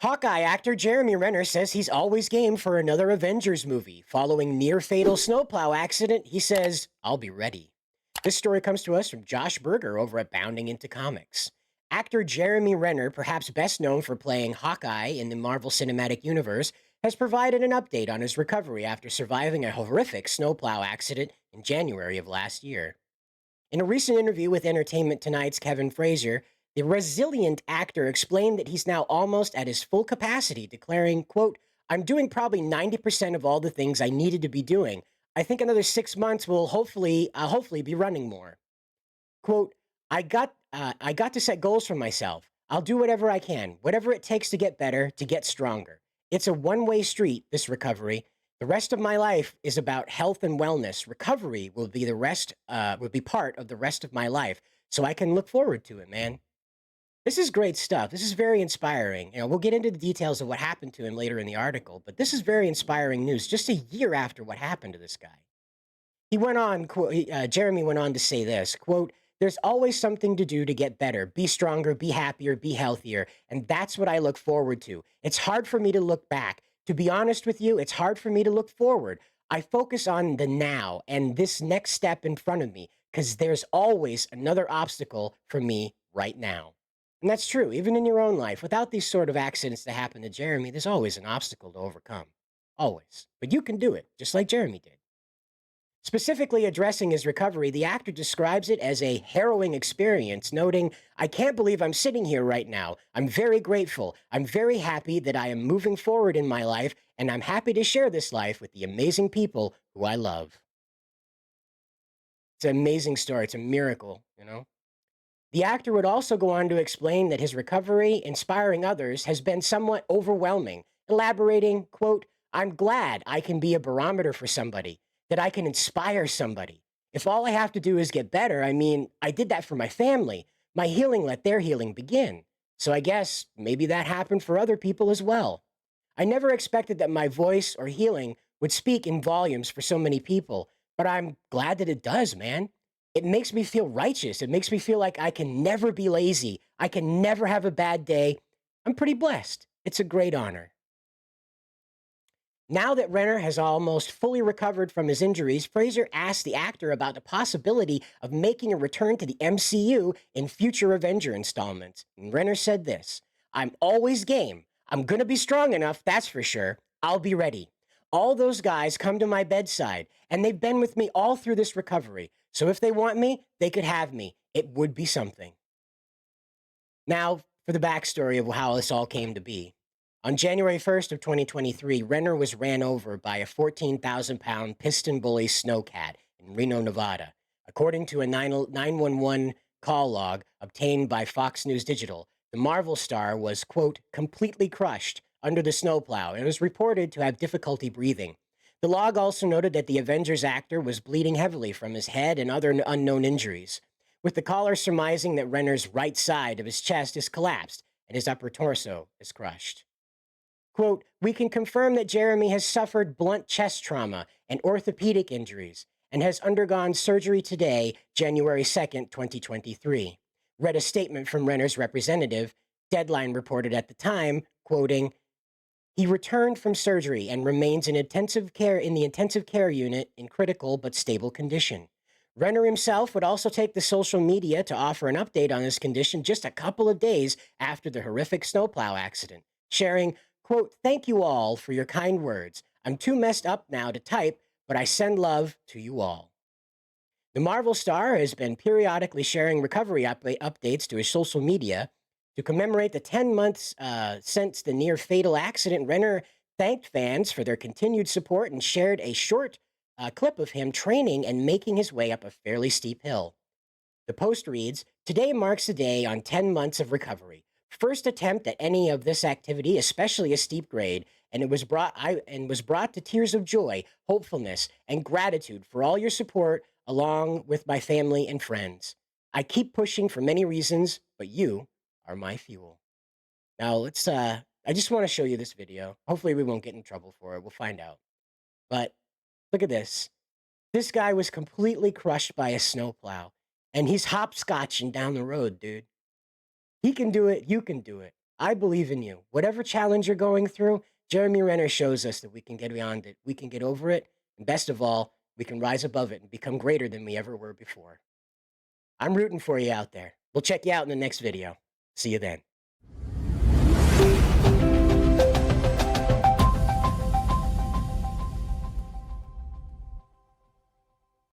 Hawkeye actor Jeremy Renner says he's always game for another Avengers movie. Following near-fatal snowplow accident, he says, "I'll be ready." This story comes to us from Josh Berger over at Bounding Into Comics. Actor Jeremy Renner, perhaps best known for playing Hawkeye in the Marvel Cinematic Universe, has provided an update on his recovery after surviving a horrific snowplow accident in January of last year. In a recent interview with Entertainment Tonight's Kevin Frazier, the resilient actor explained that he's now almost at his full capacity, declaring, quote, "I'm doing probably 90% of all the things I needed to be doing. I think another 6 months will hopefully be running more." Quote, I got to set goals for myself. I'll do whatever I can, whatever it takes to get better, to get stronger. It's a one-way street, this recovery. The rest of my life is about health and wellness. Recovery will be part of the rest of my life. So I can look forward to it, man. This is great stuff. This is very inspiring. We'll get into the details of what happened to him later in the article, but this is very inspiring news just a year after what happened to this guy. He went on, Jeremy went on to say this, quote, "There's always something to do to get better, be stronger, be happier, be healthier. And that's what I look forward to. It's hard for me to look back. To be honest with you, it's hard for me to look forward. I focus on the now and this next step in front of me because there's always another obstacle for me right now." And that's true, even in your own life. Without these sort of accidents that happen to Jeremy, there's always an obstacle to overcome. Always. But you can do it, just like Jeremy did. Specifically addressing his recovery, the actor describes it as a harrowing experience, noting, "I can't believe I'm sitting here right now. I'm very grateful. I'm very happy that I am moving forward in my life, and I'm happy to share this life with the amazing people who I love." It's an amazing story. It's a miracle. The actor would also go on to explain that his recovery, inspiring others, has been somewhat overwhelming, elaborating, quote, "I'm glad I can be a barometer for somebody, that I can inspire somebody. If all I have to do is get better, I mean, I did that for my family. My healing let their healing begin. So I guess maybe that happened for other people as well. I never expected that my voice or healing would speak in volumes for so many people, but I'm glad that it does, man. It makes me feel righteous. It makes me feel like I can never be lazy. I can never have a bad day. I'm pretty blessed. It's a great honor." Now that Renner has almost fully recovered from his injuries, Fraser asked the actor about the possibility of making a return to the MCU in future Avenger installments. And Renner said this, "I'm always game. I'm going to be strong enough, that's for sure. I'll be ready. All those guys come to my bedside, and they've been with me all through this recovery. So if they want me, they could have me. It would be something." Now, for the backstory of how this all came to be. On January 1st of 2023, Renner was ran over by a 14,000-pound piston bully snowcat in Reno, Nevada. According to a 911 call log obtained by Fox News Digital, the Marvel star was, quote, "completely crushed under the snowplow and was reported to have difficulty breathing." The log also noted that the Avengers actor was bleeding heavily from his head and other unknown injuries, with the caller surmising that Renner's right side of his chest is collapsed and his upper torso is crushed. Quote, "We can confirm that Jeremy has suffered blunt chest trauma and orthopedic injuries and has undergone surgery today, January 2nd, 2023. Read a statement from Renner's representative. Deadline reported at the time, quoting, "He returned from surgery and remains in the intensive care unit in critical but stable condition." Renner himself would also take to social media to offer an update on his condition just a couple of days after the horrific snowplow accident, sharing, quote, "Thank you all for your kind words. I'm too messed up now to type, but I send love to you all." The Marvel star has been periodically sharing recovery updates to his social media. To commemorate the 10 months since the near-fatal accident, Renner thanked fans for their continued support and shared a short clip of him training and making his way up a fairly steep hill. The post reads, "Today marks a day on 10 months of recovery. First attempt at any of this activity, especially a steep grade, and it was brought to tears of joy, hopefulness, and gratitude for all your support along with my family and friends. I keep pushing for many reasons, but you are my fuel." Now I just want to show you this video. Hopefully we won't get in trouble for it. We'll find out. But look at this. This guy was completely crushed by a snowplow, and he's hopscotching down the road, dude. He can do it. You can do it. I believe in you. Whatever challenge you're going through, Jeremy Renner shows us that we can get beyond it. We can get over it. And best of all, we can rise above it and become greater than we ever were before. I'm rooting for you out there. We'll check you out in the next video. See you then.